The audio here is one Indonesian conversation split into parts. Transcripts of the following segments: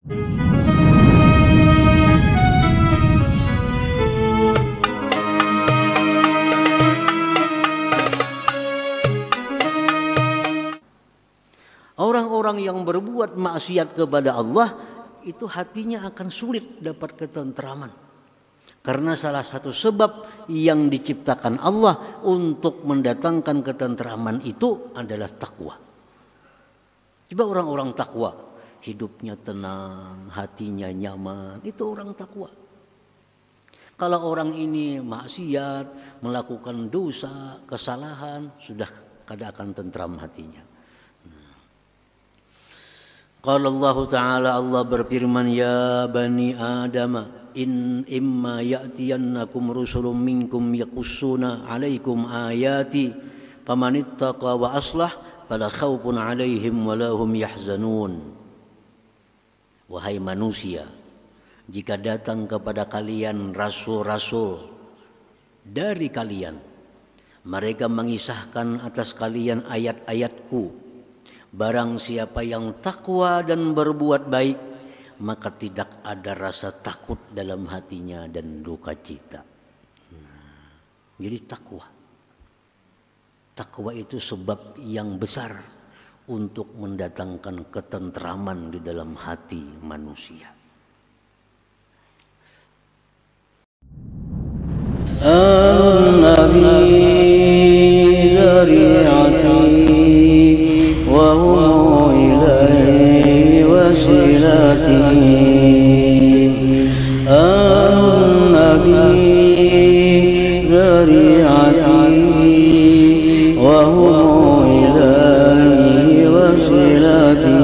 Orang-orang yang berbuat maksiat kepada Allah itu hatinya akan sulit dapat ketentraman. Karena salah satu sebab yang diciptakan Allah untuk mendatangkan ketentraman itu adalah takwa. Coba orang-orang takwa, hidupnya tenang, hatinya nyaman, itu orang takwa. Kalau orang ini maksiat, melakukan dosa, kesalahan, sudah kada akan tentram hatinya. Qala Allah Ta'ala, Allah berfirman, ya bani Adam, in imma ya'tiyannakum rusulun minkum yaqussuna alaikum ayati famanittaqa wa aslah fala khaufun alaihim wa lahum yahzanun. Wahai manusia, jika datang kepada kalian rasul-rasul dari kalian, mereka mengisahkan atas kalian ayat-ayatku. Barang siapa yang takwa dan berbuat baik, maka tidak ada rasa takut dalam hatinya dan duka cita. Jadi takwa itu sebab yang besar untuk mendatangkan ketentraman di dalam hati manusia. An-Nabi dzari'ati wa hum ilaihi wasilati. An-Nabi dzari'ati wa hum ilaihi wasilati.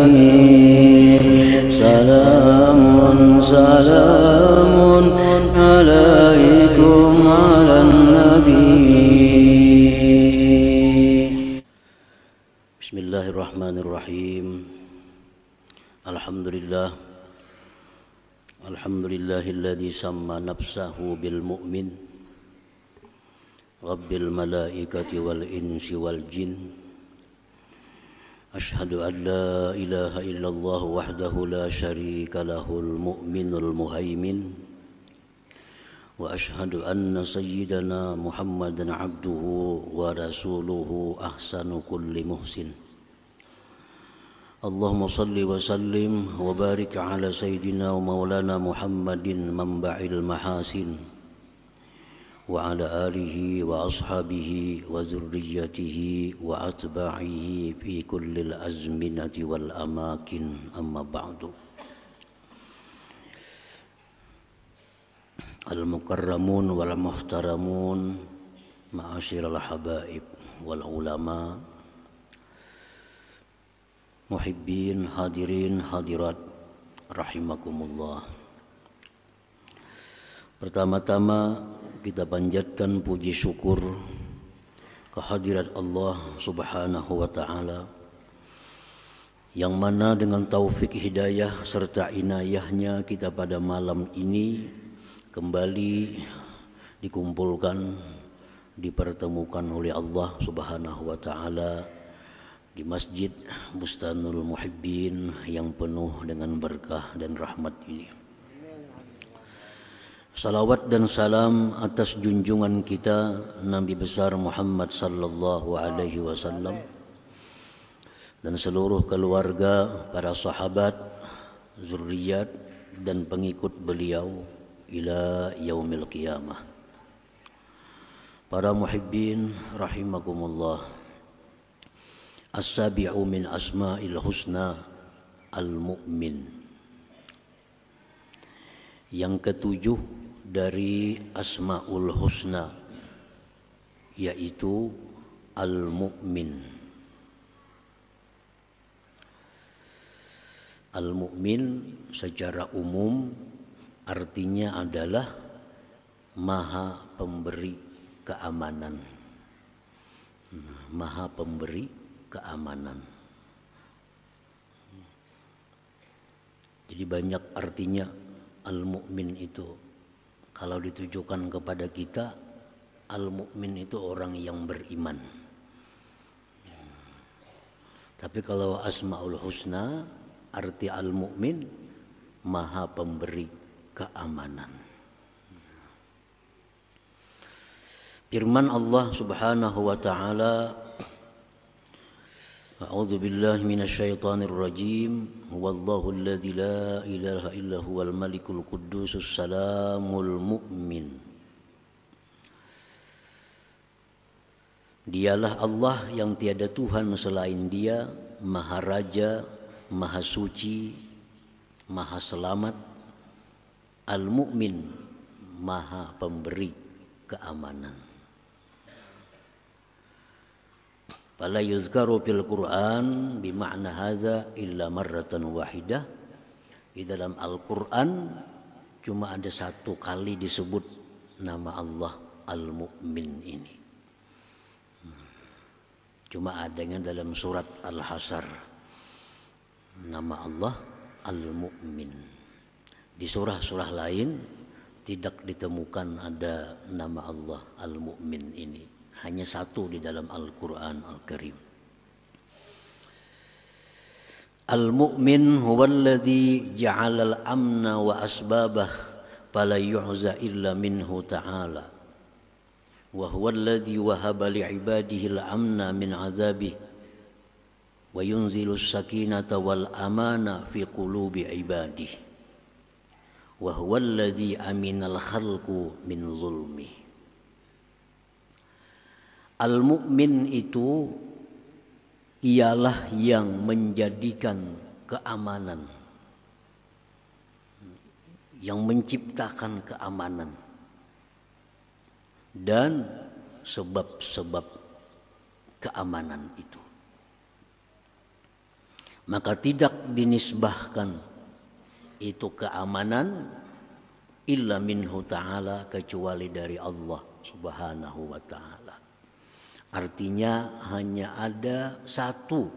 Salamun salamun alaikum ala nabi. Bismillahirrahmanirrahim. Alhamdulillahilladzi samma nafsahu bil mu'min rabbil malaikati wal insi wal jin. Ashhadu an la ilaha illallah wahdahu la syarika lahul mu'minul muhaimin. Wa ashhadu anna sayyidana Muhammadan abduhu wa rasuluhu ahsanu kulli muhsin. Allahumma salli wa sallim wa barik ala sayyidina wa maulana Muhammadin manba'il mahasin wa ala alihi wa ashabihi wa zurriyyatihi wa atba'ihi fi kullil azminati wal amakin, amma ba'du. Al-mukarramun wal muhtaramun, ma'asyiral habaib wal ulama, muhibbin, hadirin, hadirat, rahimakumullah. Pertama-tama kita panjatkan puji syukur kehadirat Allah Subhanahu wa ta'ala, yang mana dengan taufik hidayah serta inayahnya kita pada malam ini kembali dikumpulkan, dipertemukan oleh Allah Subhanahu wa ta'ala di Masjid Bustanul Muhibbin yang penuh dengan berkah dan rahmat ini. Salawat dan salam atas junjungan kita Nabi besar Muhammad sallallahu alaihi wasallam dan seluruh keluarga, para sahabat, zuriat dan pengikut beliau ila yaumil qiyamah. Para muhibbin rahimakumullah, as-sabi'u min asma'il husna al-mu'min. Yang ketujuh dari asma'ul husna yaitu al-mu'min. Al-mu'min secara umum artinya adalah maha pemberi keamanan. Maha pemberi keamanan. Jadi banyak artinya al-mu'min itu. Kalau ditujukan kepada kita, al-mu'min itu orang yang beriman. Tapi kalau asma'ul husna, arti al-mu'min Maha Pemberi keamanan. Firman Allah Subhanahu wa taala, A'udzu billahi minasyaitonir rajim. Huwallahu alladzi la ilaha illa huwal malikul quddusus salamul mu'min. Dialah Allah yang tiada Tuhan selain Dia, Maha Raja, Maha Suci, Maha Selamat, Al-Mu'min, Maha Pemberi keamanan. Fala yuzkaru fil Qur'an bima'na hadza illa marratan wahidah. Di dalam Al-Qur'an cuma ada satu kali disebut nama Allah Al-Mu'min ini. Cuma adanya dalam surat Al-Hasyr nama Allah Al-Mu'min. Di surah-surah lain tidak ditemukan ada nama Allah Al-Mu'min ini. Hanya satu di dalam Al-Quran Al-Karim. Al-Mu'min huwallazi ja'ala al-amna wa asbabah fala yu'za illa minhu ta'ala. Wa huwallazi wahaba li'ibadihi al-amna min azabih wa yunzilu as-sakinata wal amana fi qulubi ibadihi. Wa huwallazi aminal khalqu min zulmih. Al-Mu'min itu ialah yang menjadikan keamanan, yang menciptakan keamanan dan sebab-sebab keamanan itu. Maka tidak dinisbahkan itu keamanan illa minhu ta'ala, kecuali dari Allah Subhanahu wa ta'ala. Artinya hanya ada satu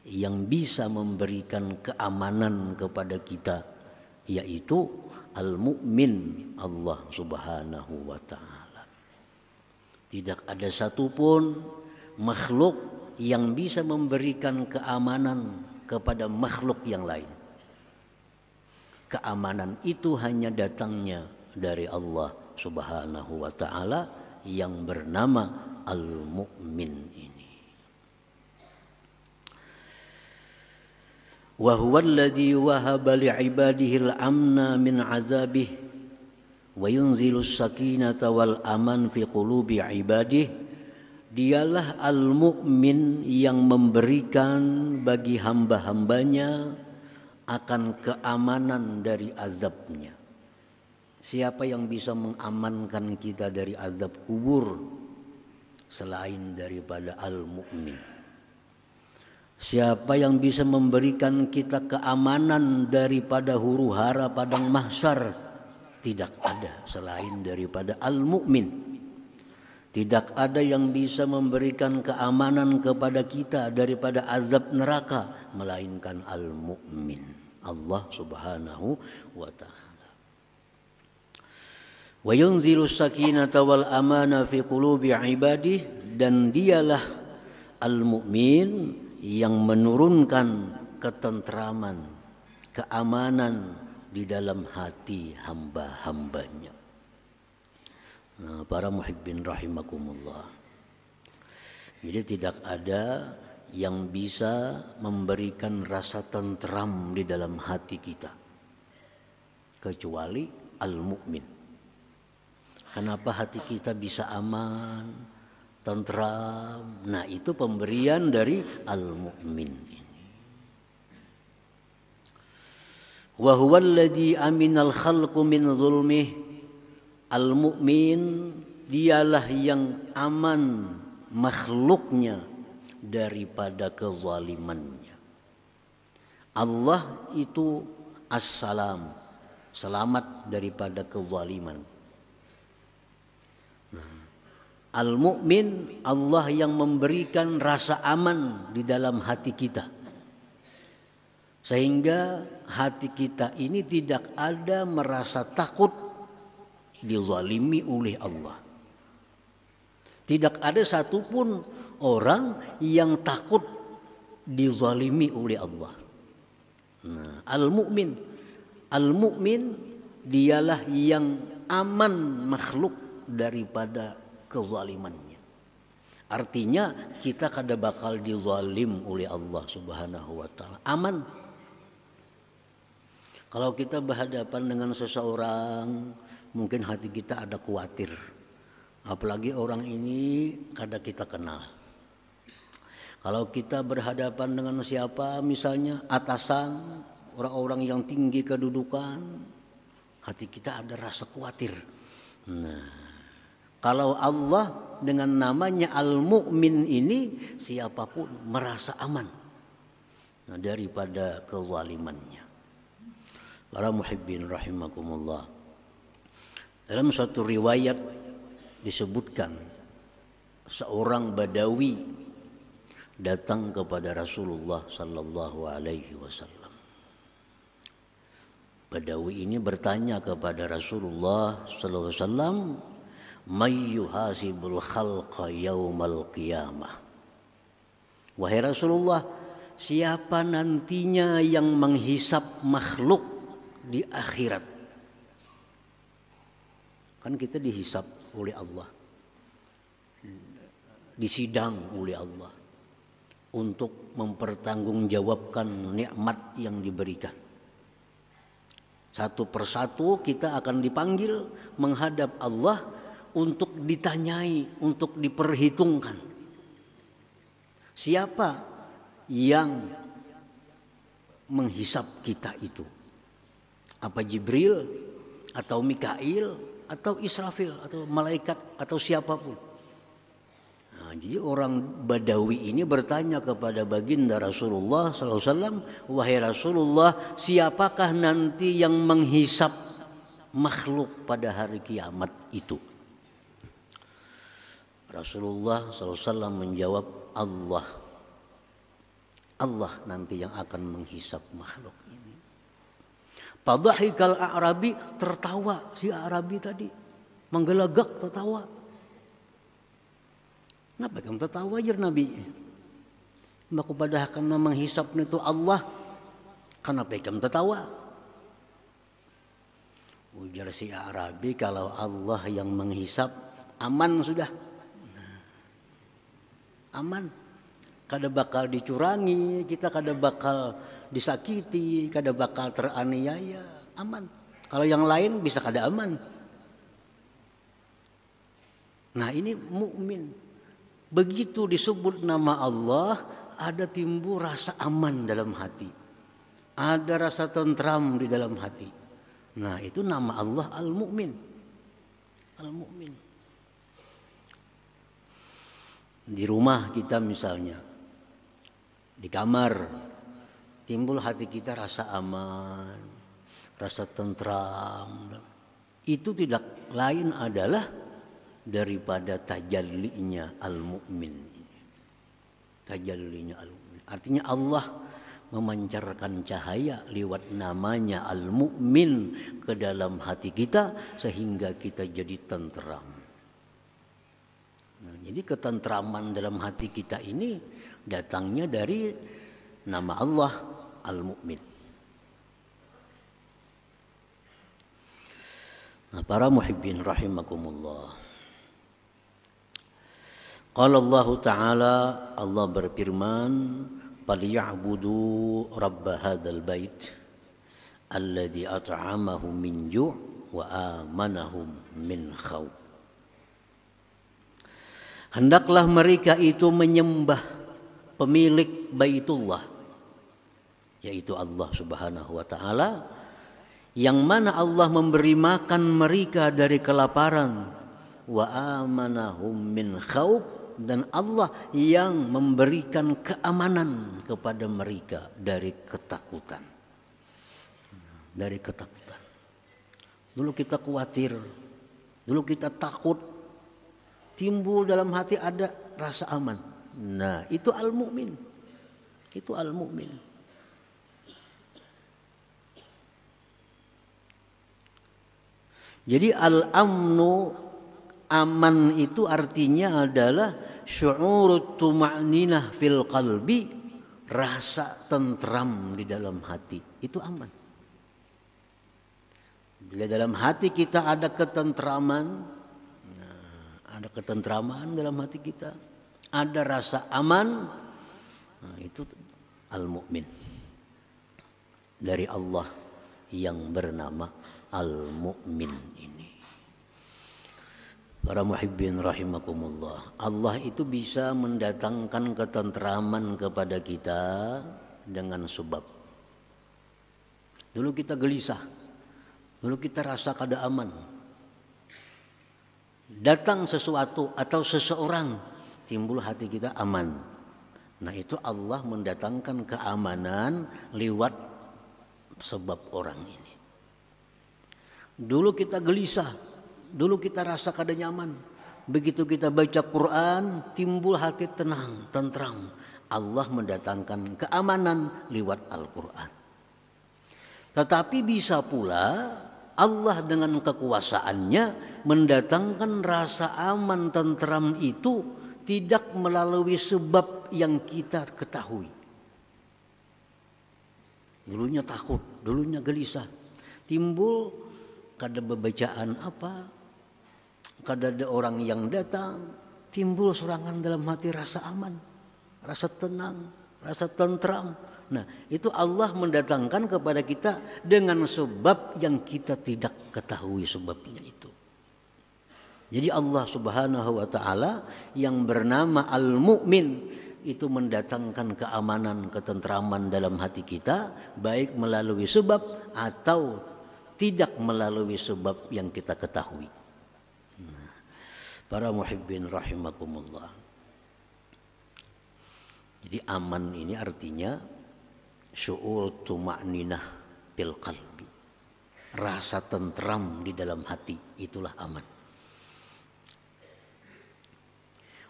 yang bisa memberikan keamanan kepada kita, yaitu Al-Mu'min, Allah Subhanahu wa ta'ala. Tidak ada satupun makhluk yang bisa memberikan keamanan kepada makhluk yang lain. Keamanan itu hanya datangnya dari Allah Subhanahu wa ta'ala yang bernama Al-Mu'min ini. Wa huwa alladhi wahaba li'ibadihi al-amna min azabih wa yunzilu as-sakinata wal aman fi qulubi ibadihi. Dialah Al-Mu'min yang memberikan bagi hamba-hambanya akan keamanan dari azabnya. Siapa yang bisa mengamankan kita dari azab kubur selain daripada Al-Mu'min? Siapa yang bisa memberikan kita keamanan daripada huru-hara padang mahsyar? Tidak ada selain daripada Al-Mu'min. Tidak ada yang bisa memberikan keamanan kepada kita daripada azab neraka melainkan Al-Mu'min, Allah Subhanahu wa ta'ala. Wa yunzilu sakinata wal amana fi qulubi ibadihi, dan dialah Al-Mu'min yang menurunkan ketentraman, keamanan di dalam hati hamba-hambanya. Nah, para muhibbin rahimakumullah. Jadi tidak ada yang bisa memberikan rasa tentram di dalam hati kita kecuali Al-Mu'min. Kenapa hati kita bisa aman, tentram? Nah, itu pemberian dari Al-Mu'min ini. Wa huwa alladhi aminal khalqu min zulmih. Al-Mu'min dialah yang aman makhluknya daripada kezalimannya. Allah itu as-salam, selamat daripada kezaliman. Al-Mu'min, Allah yang memberikan rasa aman di dalam hati kita, sehingga hati kita ini tidak ada merasa takut dizalimi oleh Allah. Tidak ada satupun orang yang takut dizalimi oleh Allah. Nah, Al-Mu'min Al-mu'min dialah yang aman makhluk daripada kezalimannya. Artinya kita kada bakal dizalim oleh Allah Subhanahu wa taala. Aman. Kalau kita berhadapan dengan seseorang, mungkin hati kita ada khawatir. Apalagi orang ini kada kita kenal. Kalau kita berhadapan dengan siapa, misalnya atasan, orang-orang yang tinggi kedudukan, hati kita ada rasa khawatir. Nah, kalau Allah dengan namanya Al-Mu'min ini, siapapun merasa aman daripada kezalimannya. Para muhibbin rahimakumullah. Dalam suatu riwayat disebutkan seorang Badawi datang kepada Rasulullah sallallahu alaihi wasallam. Badawi ini bertanya kepada Rasulullah sallallahu alaihi wasallam, "May yuhasibul khalqa yaumal qiyamah?" Wahai Rasulullah, siapa nantinya yang menghisap makhluk di akhirat? Kan kita dihisap oleh Allah, disidang oleh Allah untuk mempertanggungjawabkan nikmat yang diberikan. Satu persatu kita akan dipanggil menghadap Allah untuk ditanyai, untuk diperhitungkan. Siapa yang menghisap kita itu? Apa Jibril atau Mikail atau Israfil atau malaikat atau siapapun? Nah, jadi orang Badawi ini bertanya kepada baginda Rasulullah SAW, wahai Rasulullah, siapakah nanti yang menghisap makhluk pada hari kiamat itu? Rasulullah SAW menjawab, Allah. Allah nanti yang akan menghisap makhluk ini. Padahikal A'rabi, tertawa si A'rabi tadi, menggelagak tertawa. Kenapa kamu tertawa aja Nabi? Maka pada akan menghisap itu Allah. Kenapa kamu tertawa? Ujar si Arabi, kalau Allah yang menghisap, aman sudah. Aman. Kada bakal dicurangi, kita kada bakal disakiti, kada bakal teraniaya, aman. Kalau yang lain bisa kada aman. Nah ini mukmin. Begitu disebut nama Allah, ada timbul rasa aman dalam hati. Ada rasa tentram di dalam hati. Nah itu nama Allah Al-Mu'min. Al-Mu'min. Di rumah kita misalnya, di kamar, timbul hati kita rasa aman, rasa tentram. Itu tidak lain adalah daripada tajallinya Al-Mu'min. Tajallinya Al-Mu'min. Artinya Allah memancarkan cahaya lewat namanya Al-Mu'min ke dalam hati kita sehingga kita jadi tenteram. Nah, jadi ketentraman dalam hati kita ini datangnya dari nama Allah Al-Mu'min. Nah, para muhibbin rahimakumullah. Qala Allah Ta'ala, Allah berfirman, "Falyabudu rabb hadzal bait alladzi at'amahum min ju' wa amanahum min khauf." Hendaklah mereka itu menyembah pemilik Baitullah, yaitu Allah Subhanahu wa taala, yang mana Allah memberi makan mereka dari kelaparan, wa amanahum min khauf, dan Allah yang memberikan keamanan kepada mereka dari ketakutan. Dari ketakutan. Dulu kita khawatir, dulu kita takut, timbul dalam hati ada rasa aman. Nah, itu Al-Mu'min. Itu Al-Mu'min. Jadi al-amnu, aman itu artinya adalah syu'urut tuma'ninah fil qalbi, rasa tentram di dalam hati. Itu aman. Bila dalam hati kita ada ketentraman, ada ketentraman dalam hati kita, ada rasa aman, itu al-mu'min dari Allah yang bernama al-mu'min ini. Para muhibbin rahimakumullah, Allah itu bisa mendatangkan ketentraman kepada kita dengan sebab. Dulu kita gelisah, dulu kita rasa kada aman. Datang sesuatu atau seseorang, timbul hati kita aman. Nah, itu Allah mendatangkan keamanan lewat sebab orang ini. Dulu kita gelisah, dulu kita rasa kada nyaman. Begitu kita baca Quran, timbul hati tenang, tentram. Allah mendatangkan keamanan lewat Al-Quran. Tetapi bisa pula Allah dengan kekuasaannya mendatangkan rasa aman, tentram itu tidak melalui sebab yang kita ketahui. Dulunya takut, dulunya gelisah. Timbul kada bebacaan apa, kada ada orang yang datang, timbul serangan dalam hati rasa aman, rasa tenang, rasa tentram. Nah, itu Allah mendatangkan kepada kita dengan sebab yang kita tidak ketahui sebabnya itu. Jadi Allah Subhanahu wa taala yang bernama Al-Mu'min itu mendatangkan keamanan, ketentraman dalam hati kita, baik melalui sebab atau tidak melalui sebab yang kita ketahui. Nah, para muhibbin rahimakumullah. Jadi aman ini artinya syu'ur tuma'ninah bil qalbi. Rasa tentram di dalam hati, itulah aman.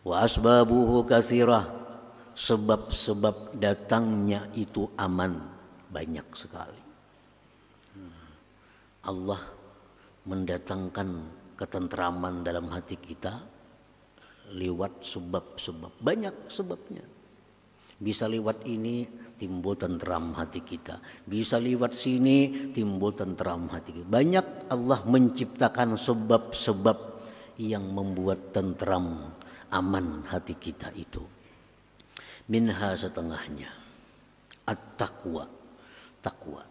Wa asbabuhu katsirah. Sebab-sebab datangnya itu aman banyak sekali. Allah mendatangkan ketentraman dalam hati kita lewat sebab-sebab. Banyak sebabnya. Bisa lewat ini timbul tentram hati kita. Bisa lewat sini timbul tentram hati kita. Banyak Allah menciptakan sebab-sebab yang membuat tentram, aman hati kita itu. Minha setengahnya at-taqwa, takwa.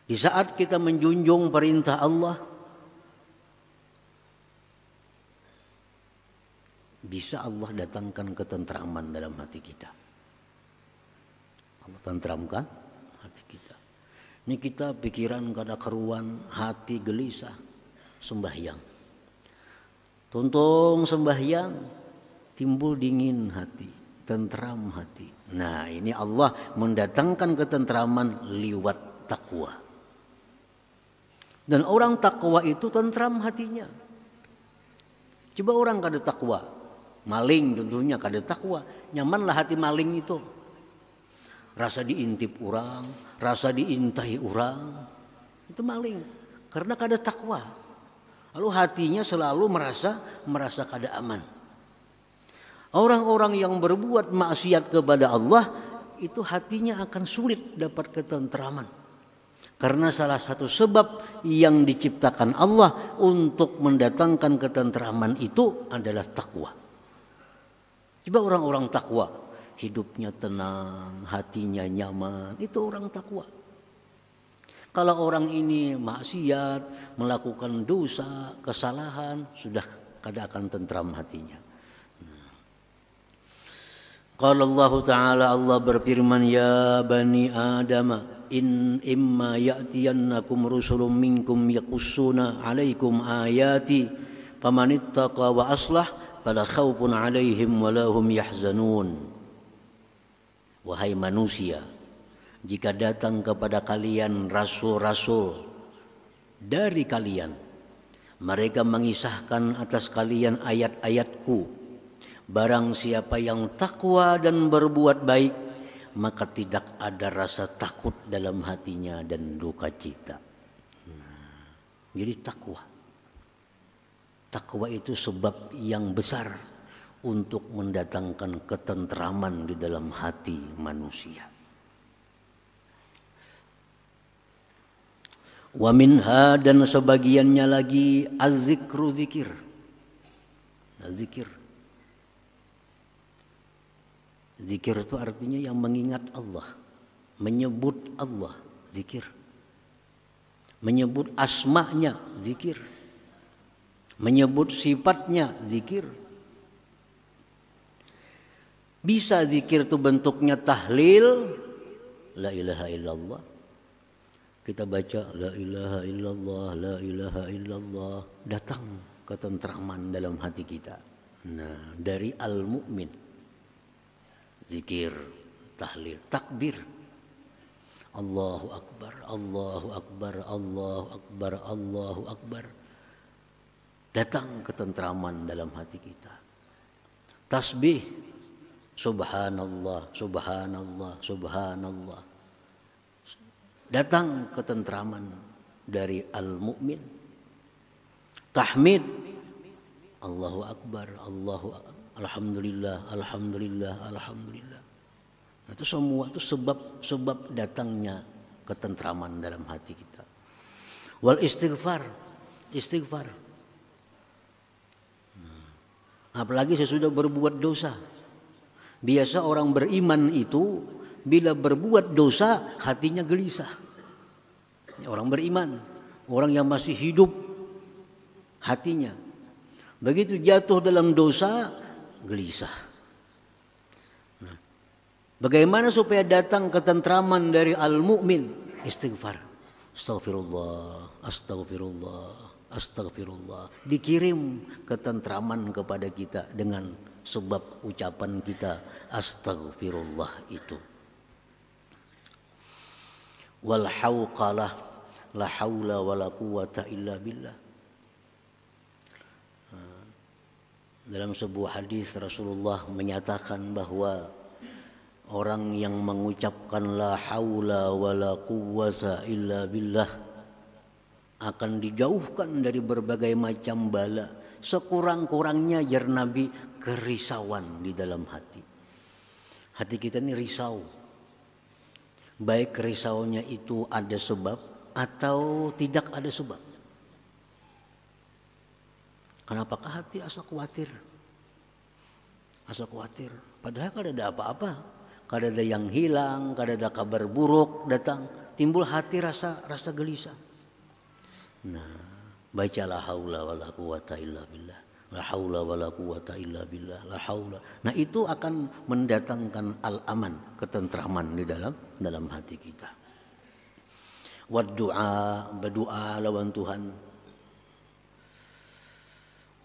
Di saat kita menjunjung perintah Allah, bisa Allah datangkan ketentraman dalam hati kita. Allah tentramkan hati kita. Ini kita pikiran kada keruan, hati gelisah, sembahyang. Tuntung sembahyang, timbul dingin hati, tentram hati. Nah, ini Allah mendatangkan ketentraman lewat takwa. Dan orang takwa itu tentram hatinya. Coba orang kada takwa, maling tentunya kada takwa, nyamanlah hati maling itu. Rasa diintip orang, rasa diintai orang, itu maling karena kada takwa. Lalu hatinya selalu merasa kada aman. Orang-orang yang berbuat maksiat kepada Allah itu hatinya akan sulit dapat ketentraman. Karena salah satu sebab yang diciptakan Allah untuk mendatangkan ketentraman itu adalah takwa. Coba orang-orang takwa, hidupnya tenang, hatinya nyaman, itu orang takwa. Kalau orang ini maksiat, melakukan dosa, kesalahan, sudah kada akan tentram hatinya. Qala Allah Ta'ala, Allah berfirman, ya bani Adam, in imma ya'tiyannakum rusulun minkum yaqussuna alaikum ayati famanittaqa wa aslah fala khaufun alaihim wa lahum yahzanun. Wahai manusia, jika datang kepada kalian rasul-rasul dari kalian, mereka mengisahkan atas kalian ayat-ayatku. Barang siapa yang takwa dan berbuat baik, maka tidak ada rasa takut dalam hatinya dan duka cita. Jadi takwa. Takwa itu sebab yang besar untuk mendatangkan ketentraman di dalam hati manusia. Wa minha, dan sebagiannya lagi az-zikru, zikir. Zikir. Zikir itu artinya yang mengingat Allah, menyebut Allah, zikir. Menyebut asma'nya, zikir. Menyebut sifatnya, zikir. Bisa zikir itu bentuknya tahlil, la ilaha illallah. Kita baca la ilaha illallah, la ilaha illallah, datang ketentraman dalam hati kita. Nah, dari al-mu'min, zikir, tahlil, takbir. Allahu akbar, Allahu akbar, Allahu akbar, Allahu akbar. Datang ketentraman dalam hati kita. Tasbih, subhanallah, subhanallah, subhanallah. Datang ketentraman dari al-mu'min. Tahmid, Allahu akbar, alhamdulillah, alhamdulillah, alhamdulillah. Itu semua itu sebab datangnya ketentraman dalam hati kita. Wal istighfar, istighfar. Apalagi sesudah berbuat dosa. Biasa orang beriman itu bila berbuat dosa hatinya gelisah. Orang beriman, orang yang masih hidup hatinya. Begitu jatuh dalam dosa, gelisah. Nah, bagaimana supaya datang ketentraman dari al-mu'min? Istighfar. Astaghfirullah, astaghfirullah, astagfirullah. Dikirim ketentraman kepada kita dengan sebab ucapan kita astagfirullah itu. Wal hauqalah, la haula wala quwata illa billah. Dalam sebuah hadis Rasulullah menyatakan bahwa orang yang mengucapkan la haula wala quwata illa billah akan dijauhkan dari berbagai macam bala. Sekurang-kurangnya jar Nabi, kerisauan di dalam hati. Hati kita ini risau. Baik risaunya itu ada sebab atau tidak ada sebab. Kenapakah hati asa khawatir? Asa khawatir. Padahal kada ada apa-apa. Kada ada yang hilang, kada ada kabar buruk datang. Timbul hati rasa gelisah. Nah, baca la haula wala quwata illa billah. La haula wala quwata illa billah. La haula. Nah, itu akan mendatangkan al-aman, ketentraman di dalam hati kita. Wad du'a, berdoa lawan Tuhan.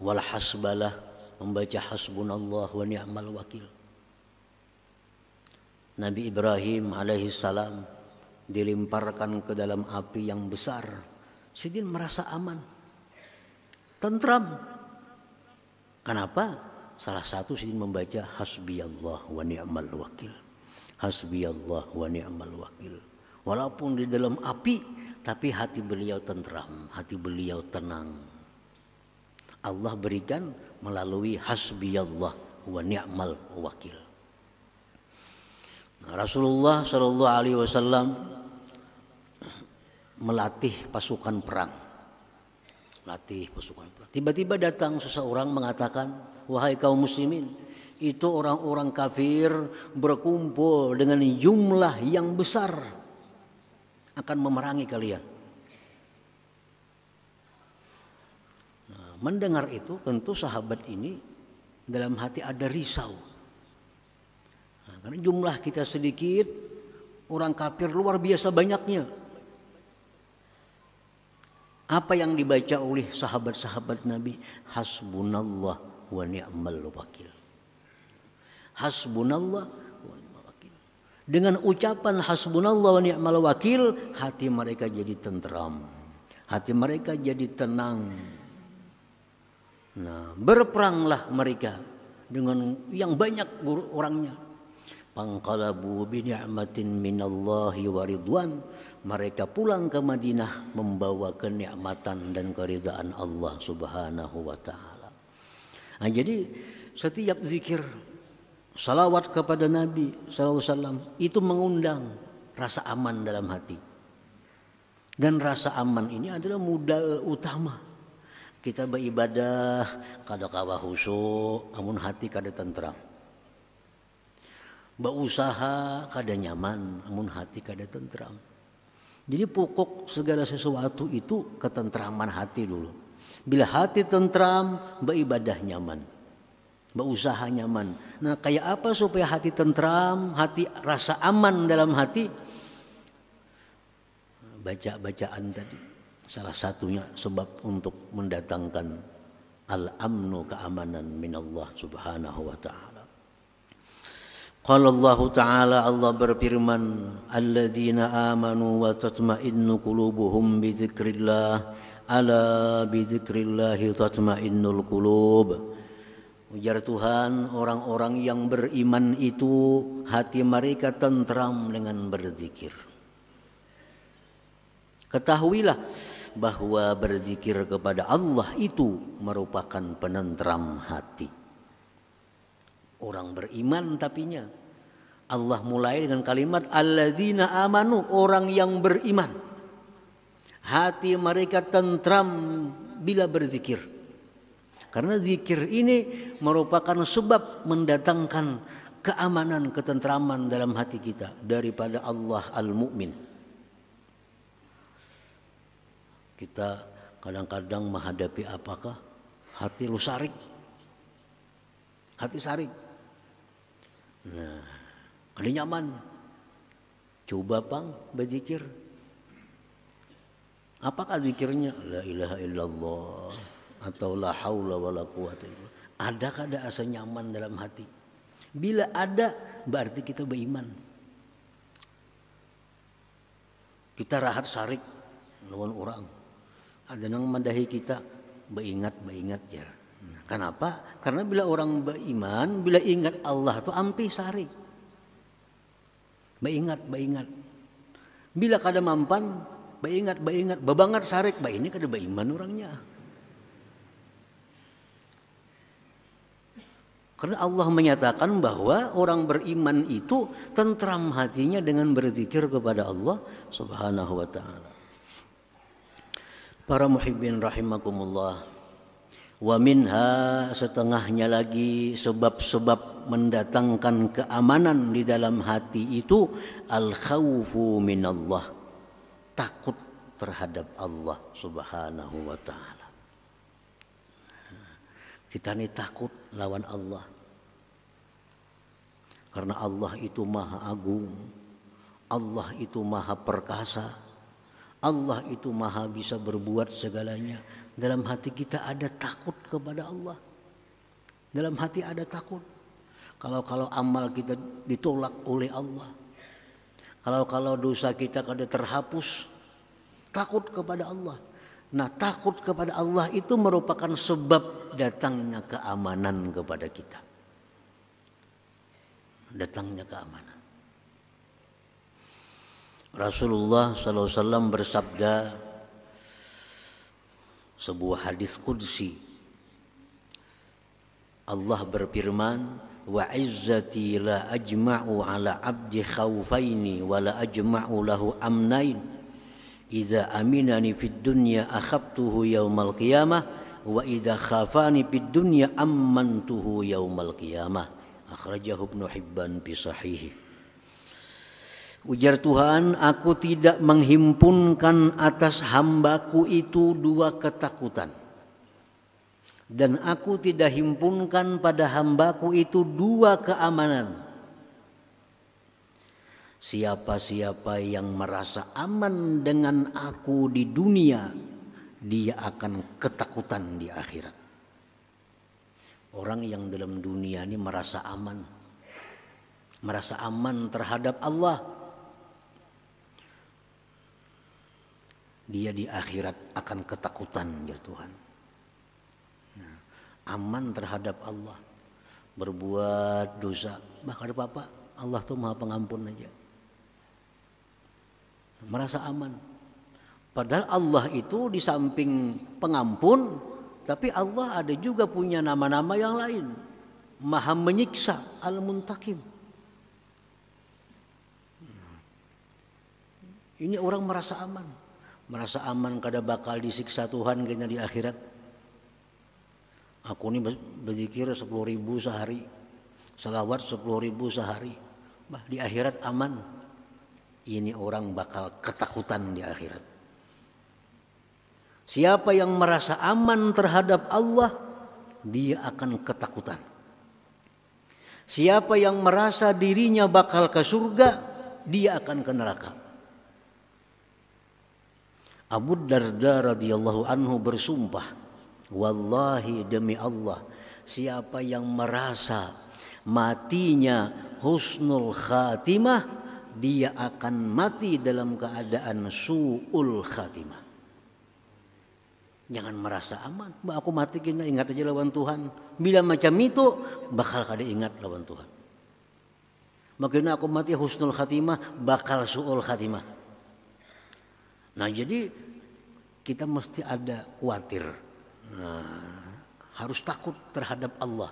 Wal hasbalah, membaca hasbunallah wa ni'mal wakil. Nabi Ibrahim alaihissalam dilemparkan ke dalam api yang besar. Sidin merasa aman, tentram. Kenapa? Salah satu Sidin membaca hasbiyallah wa ni'mal wakil. Hasbiyallah wa ni'mal wakil. Walaupun di dalam api, tapi hati beliau tentram, hati beliau tenang. Allah berikan melalui hasbiyallah wa ni'mal wakil. Nah, Rasulullah sallallahu alaihi wasallam melatih pasukan perang. Latih pasukan perang. Tiba-tiba datang seseorang mengatakan, "Wahai kaum muslimin, itu orang-orang kafir berkumpul dengan jumlah yang besar akan memerangi kalian." Nah, mendengar itu tentu sahabat ini dalam hati ada risau. Nah, karena jumlah kita sedikit, orang kafir luar biasa banyaknya. Apa yang dibaca oleh sahabat-sahabat Nabi? Hasbunallah wa ni'mal wakil. Hasbunallah wa ni'mal wakil. Dengan ucapan hasbunallah wa ni'mal wakil, hati mereka jadi tentram. Hati mereka jadi tenang. Nah, berperanglah mereka dengan yang banyak orangnya. Panqalabu bi ni'matin minallahi wa ridwan. Mereka pulang ke Madinah membawa kenikmatan dan keridaan Allah Subhanahu wa taala. Nah, jadi setiap zikir salawat kepada Nabi sallallahu alaihi wasallam itu mengundang rasa aman dalam hati. Dan rasa aman ini adalah modal utama. Kita beribadah kada kawa khusyuk, amun hati kada tentram. Berusaha kada nyaman, amun hati kada tentram. Jadi pokok segala sesuatu itu ketentraman hati dulu. Bila hati tentram, beribadah nyaman, berusaha nyaman. Nah, kayak apa supaya hati tentram, hati rasa aman dalam hati? Baca-bacaan tadi salah satunya sebab untuk mendatangkan al-amnu, keamanan minallah subhanahu wa ta'ala. Qala Allah ta'ala, Allah berfirman, alladzina amanu wa tatma'innu qulubuhum bi dzikrillah, ala bi dzikrillah tatma'innul qulub. Ujar Tuhan, orang-orang yang beriman itu hati mereka tentram dengan berzikir. Ketahuilah bahwa berzikir kepada Allah itu merupakan penentram hati. Orang beriman tapinya. Allah mulai dengan kalimat alladzina amanu, orang yang beriman. Hati mereka tentram bila berzikir. Karena zikir ini merupakan sebab mendatangkan keamanan, ketentraman dalam hati kita daripada Allah al-Mu'min. Kita kadang-kadang menghadapi apakah? Hati lu sarik. Hati sarik. Nah, ada nyaman. Coba pang berzikir. Apakah zikirnya? La ilaha illallah atau la haula wala quwata illa billah. Adakah ada rasa nyaman dalam hati? Bila ada, berarti kita beriman. Kita rahat sarik lawan orang. Ada nang madahi kita, beringat ya. Kenapa? Karena bila orang beriman, bila ingat Allah itu ampi sarik. Beringat. Bila kada mampan, beringat. Bebangat sarik, ini kada beriman orangnya. Karena Allah menyatakan bahwa orang beriman itu tentram hatinya dengan berzikir kepada Allah subhanahu wa ta'ala. Para muhibbin rahimakumullah, wa minha, setengahnya lagi sebab-sebab mendatangkan keamanan di dalam hati itu al-khawfu minallah, takut terhadap Allah subhanahu wa ta'ala. Kita ini takut lawan Allah karena Allah itu maha agung, Allah itu maha perkasa, Allah itu maha bisa berbuat segalanya. Dalam hati kita ada takut kepada Allah. Dalam hati ada takut. Kalau amal kita ditolak oleh Allah. Kalau dosa kita kada terhapus, takut kepada Allah. Nah, takut kepada Allah itu merupakan sebab datangnya keamanan kepada kita. Datangnya keamanan. Rasulullah SAW bersabda sebuah hadis qudsi. Allah berfirman, wa izzati la ajma'u ala abdi khawfaini wa la ajma'u lahu amnain. Idza aminani fid dunya akhaftuhu yaumal qiyamah wa idza khafani fid dunya ammantuhu yaumal qiyamah. Akhrajahu Ibnu Hibban fi sahihi. Ujar Tuhan, aku tidak menghimpunkan atas hambaku itu dua ketakutan. Dan aku tidak himpunkan pada hambaku itu dua keamanan. Siapa-siapa yang merasa aman dengan aku di dunia, dia akan ketakutan di akhirat. Orang yang dalam dunia ini merasa aman terhadap Allah, dia di akhirat akan ketakutan ya Tuhan. Nah, aman terhadap Allah, berbuat dosa, bahkan apa-apa, Allah tuh maha pengampun aja. Merasa aman. Padahal Allah itu di samping pengampun, tapi Allah ada juga punya nama-nama yang lain. Maha menyiksa, Al-Muntakim. Ini orang merasa aman. merasa aman kada bakal disiksa Tuhan kena di akhirat. Aku ini berzikir 10.000 sehari, salawat 10.000 sehari, bah di akhirat aman. Ini orang bakal ketakutan di akhirat. Siapa yang merasa aman terhadap Allah, dia akan ketakutan. Siapa yang merasa dirinya bakal ke surga, dia akan ke neraka. Abu Darda radhiyallahu anhu bersumpah, wallahi demi Allah, siapa yang merasa matinya husnul khatimah, dia akan mati dalam keadaan su'ul khatimah. Jangan merasa aman, aku mati kena ingat aja lawan Tuhan. Bila macam itu bakal kada ingat lawan Tuhan. Makanya aku mati husnul khatimah, bakal su'ul khatimah. Nah jadi kita mesti ada khawatir. Nah, harus takut terhadap Allah.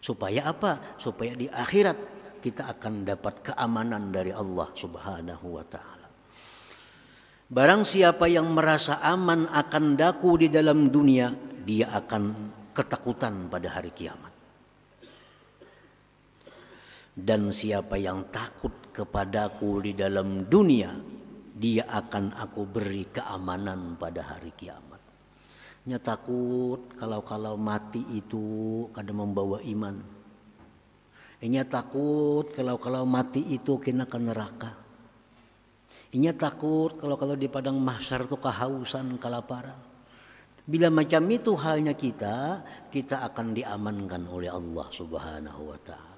Supaya apa? Supaya di akhirat kita akan dapat keamanan dari Allah Subhanahu wa ta'ala. Barang siapa yang merasa aman akan daku di dalam dunia, dia akan ketakutan pada hari kiamat. Dan siapa yang takut kepadaku di dalam dunia, dia akan aku beri keamanan pada hari kiamat. Nya takut kalau mati itu kada membawa iman. Nya takut kalau mati itu kena ke neraka. Inya takut kalau di padang mahsyar itu kehausan, kelaparan. Bila macam itu halnya kita akan diamankan oleh Allah Subhanahu wa ta'ala.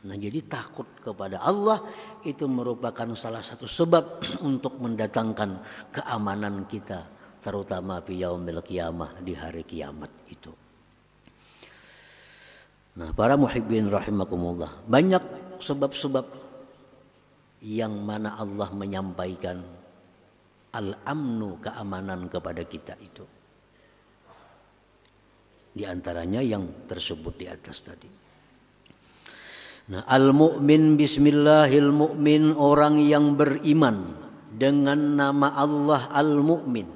Nah jadi takut kepada Allah itu merupakan salah satu sebab untuk mendatangkan keamanan kita, terutama fi yaumil qiyamah, di hari kiamat itu. Nah para muhibbin rahimakumullah, banyak sebab-sebab yang mana Allah menyampaikan al-amnu, keamanan kepada kita itu. Di antaranya yang tersebut di atas tadi. Nah, al-mu'min bismillahil mu'min, orang yang beriman dengan nama Allah al-mu'min.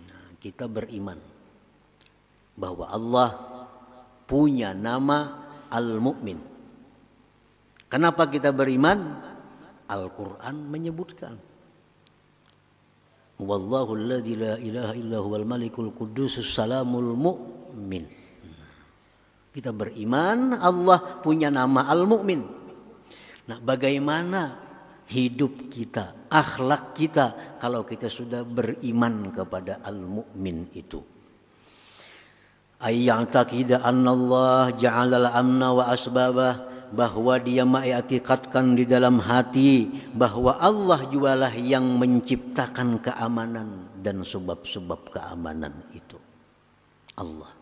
Nah, kita beriman bahwa Allah punya nama al-mu'min. Kenapa kita beriman? Al-Quran menyebutkan, wallahu alladzi la ilaha illa huwal malikul qudusus salamul mu'min. Kita beriman Allah punya nama Al-Mu'min. Nah bagaimana hidup kita, akhlak kita kalau kita sudah beriman kepada Al-Mu'min itu? Ayya'taqida annallah ja'alal amna wa asbabah, bahwa dia mengiktikadkan di dalam hati bahwa Allah jualah yang menciptakan keamanan dan sebab-sebab keamanan itu. Allah.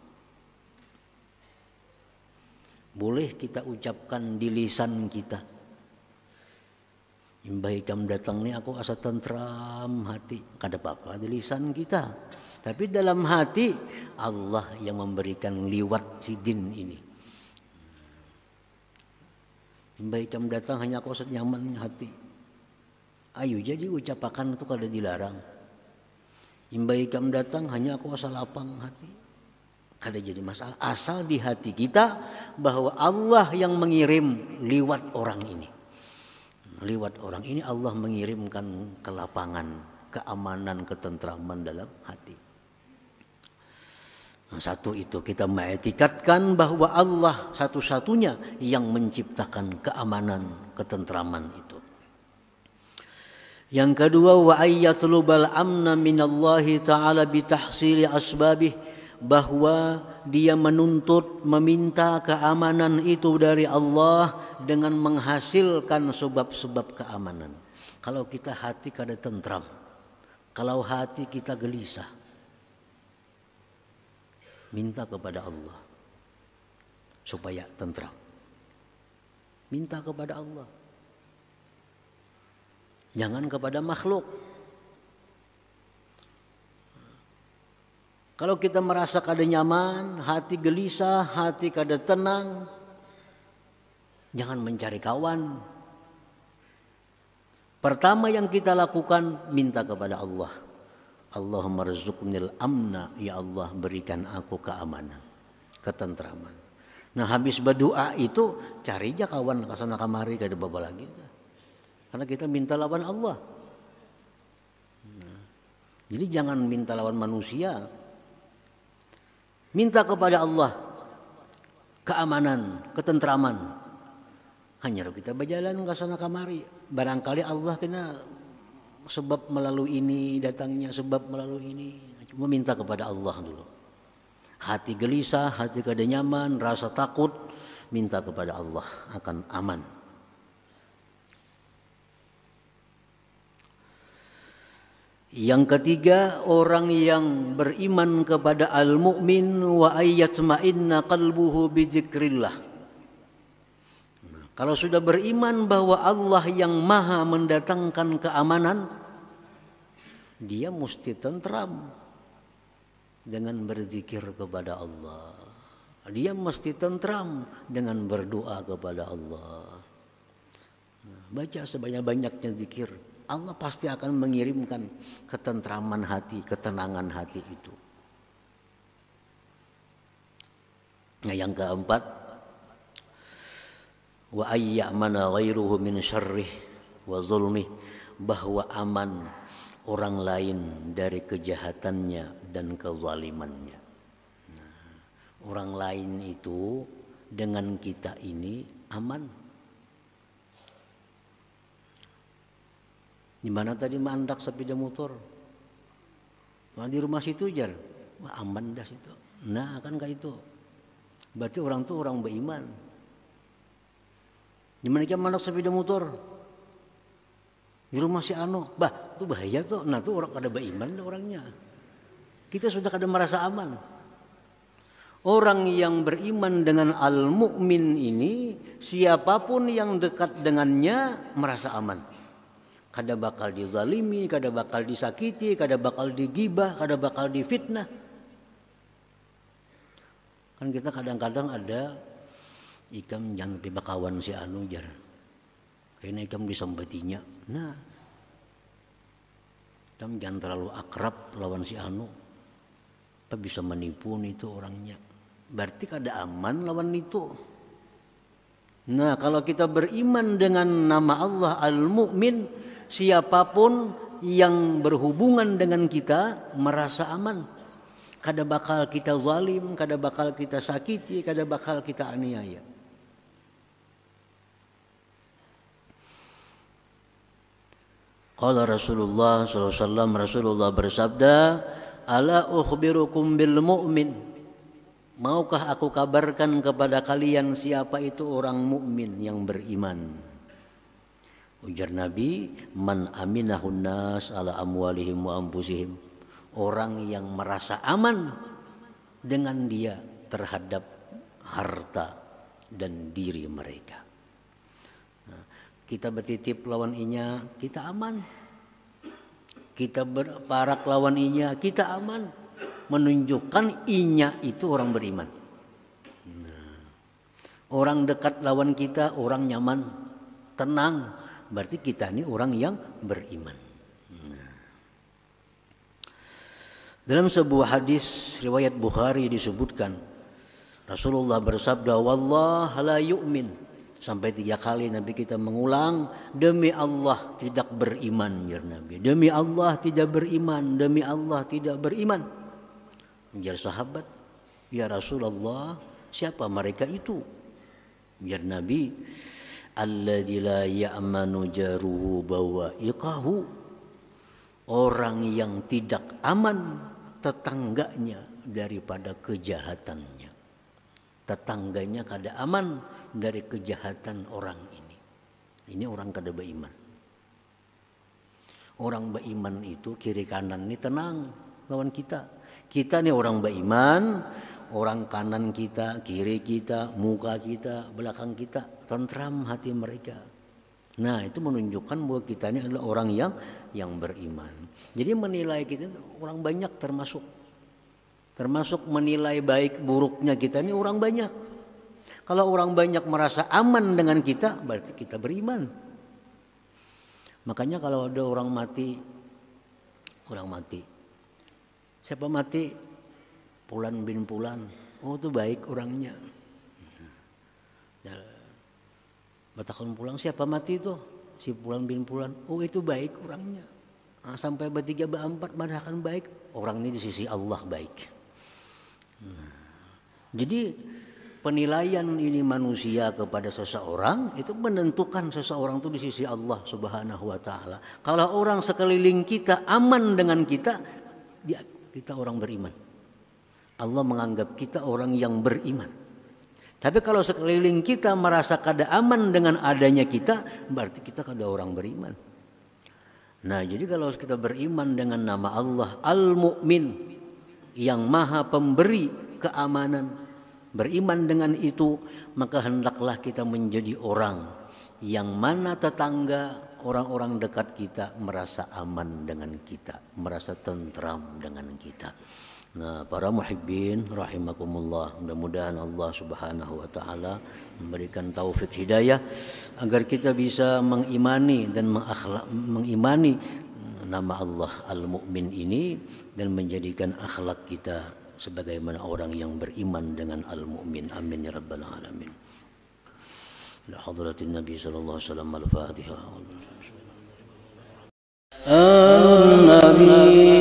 Boleh kita ucapkan di lisan kita. Imbahikam datang ni aku asa tentram hati. Kada apa-apa di lisan kita. Tapi dalam hati Allah yang memberikan liwat sidin ini. Baik jam datang hanya kau nyaman hati. Ayo jadi ucapakan itu kada dilarang. Imbai jam datang hanya aku asal lapang hati. Kada jadi masalah. Asal di hati kita bahwa Allah yang mengirim liwat orang ini. Liwat orang ini Allah mengirimkan kelapangan, keamanan, ketentraman dalam hati. Nah, satu itu kita mengiktikadkan bahwa Allah satu-satunya yang menciptakan keamanan, ketentraman itu. Yang kedua, wa ayyatlubal amna minallahi ta'ala bitahsili asbabih, bahwa dia menuntut, meminta keamanan itu dari Allah dengan menghasilkan sebab-sebab keamanan. Kalau kita hati kada tentram, kalau hati kita gelisah, minta kepada Allah supaya tentram. Minta kepada Allah. Jangan kepada makhluk. Kalau kita merasa kada nyaman, hati gelisah, hati kada tenang, jangan mencari kawan. Pertama yang kita lakukan, minta kepada Allah. Allahumma rzuqnil amna, ya Allah berikan aku keamanan, ketentraman. Nah habis berdoa itu cari aja kawan kesana kamari kada baba lagi. Karena kita minta lawan Allah. Nah, jadi jangan minta lawan manusia. Minta kepada Allah keamanan, ketentraman. Hanya kita berjalan kesana kamari. Barangkali Allah kena sebab melalui ini datangnya, sebab melalui ini. Cuma minta kepada Allah dulu. Hati gelisah, hati kada nyaman, rasa takut, minta kepada Allah akan aman. Yang ketiga, orang yang beriman kepada al-mu'min wa ayyatma'inna qalbuhu bidzikrillah. Kalau sudah beriman bahwa Allah yang maha mendatangkan keamanan, dia mesti tentram dengan berzikir kepada Allah. Dia mesti tentram dengan berdoa kepada Allah. Baca sebanyak-banyaknya zikir. Allah pasti akan mengirimkan ketentraman hati, ketenangan hati itu. Nah, yang keempat, wa ayyamana ghairuhu min syarrih wa zulmih, bahwa aman orang lain dari kejahatannya dan kezalimannya. Nah, orang lain itu dengan kita ini aman. Di mana tadi mandak sepeda motor? Di rumah situ jar. Wah, aman dah situ. Nah, kan kayak itu. Berarti orang tuh orang beriman. Di mana dia mandak sepeda motor? Di rumah si Ano. Bah, itu bahaya tuh. Nah, tuh orang kada beriman orangnya. Kita sudah kada merasa aman. Orang yang beriman dengan al-mu'min ini, siapapun yang dekat dengannya merasa aman. Kada bakal dizalimi, kada bakal disakiti, kada bakal digibah, kada bakal difitnah. Kan kita kadang-kadang ada ikam yang tiba kawan si Anu jar. Kayaknya ikam disambatinya. Nah, ikam jangan terlalu akrab lawan si Anu. Apa bisa menipu itu orangnya. Berarti kada aman lawan itu. Nah, kalau kita beriman dengan nama Allah Al-Mu'min, siapapun yang berhubungan dengan kita merasa aman. Kada bakal kita zalim, kada bakal kita sakiti, kada bakal kita aniaya. Qala Rasulullah sallallahu alaihi wasallam, Rasulullah bersabda, "Ala ukhbirukum bil mu'min?" Maukah aku kabarkan kepada kalian siapa itu orang mukmin yang beriman? Ujar Nabi, man aminahun nas ala amwalihim wa anfusihim. Orang yang merasa aman dengan dia terhadap harta dan diri mereka. Nah, kita bertitip lawan inya, kita aman. Kita berparak lawan inya, kita aman. Menunjukkan inya itu orang beriman. Nah, orang dekat lawan kita, orang nyaman, tenang. Berarti kita ini orang yang beriman. Nah. Dalam sebuah hadis riwayat Bukhari disebutkan Rasulullah bersabda, wallah la yu'min. Sampai 3 kali Nabi kita mengulang, demi Allah tidak beriman, ya Nabi. Demi Allah tidak beriman, demi Allah tidak beriman. Ujar sahabat, ya Rasulullah, siapa mereka itu? Ujar Nabi, alladzi la ya'manu jaruhu bawa'iqahu. Orang yang tidak aman tetangganya daripada kejahatannya. Tetangganya kada aman dari kejahatan orang ini. Ini orang kada beriman. Orang beriman itu kiri kanan ini tenang lawan kita. Kita nih orang beriman, orang kanan kita, kiri kita, muka kita, belakang kita tentram hati mereka. Nah, itu menunjukkan bahwa kita ini adalah orang yang beriman. Jadi menilai kita orang banyak termasuk menilai baik buruknya kita ini orang banyak. Kalau orang banyak merasa aman dengan kita, berarti kita beriman. Makanya kalau ada orang mati Siapa mati? Fulan bin Fulan. Oh itu baik orangnya. Batakon pulang siapa mati itu? Si Fulan bin Fulan. Oh itu baik orangnya. Nah, sampai bertiga berempat madakan baik. Orang ini di sisi Allah baik. Nah, jadi penilaian ini manusia kepada seseorang itu menentukan seseorang itu di sisi Allah Subhanahu wa taala. Kalau orang sekeliling kita aman dengan kita, kita orang beriman. Allah menganggap kita orang yang beriman. Tapi kalau sekeliling kita merasa kada aman dengan adanya kita, berarti kita kada orang beriman. Nah, jadi kalau kita beriman dengan nama Allah Al-Mu'min yang Maha Pemberi keamanan, beriman dengan itu, maka hendaklah kita menjadi orang yang mana tetangga, orang-orang dekat kita merasa aman dengan kita, merasa tentram dengan kita. Nah, para muhibbin rahimakumullah, mudah-mudahan Allah Subhanahu wa taala memberikan taufik hidayah agar kita bisa mengimani dan mengimani nama Allah Al-Mu'min ini dan menjadikan akhlak kita sebagaimana orang yang beriman dengan Al-Mu'min. Amin ya rabbal alamin. La hadratin Nabi sallallahu alaihi wasallam. Al-Fatihah. An-Nabi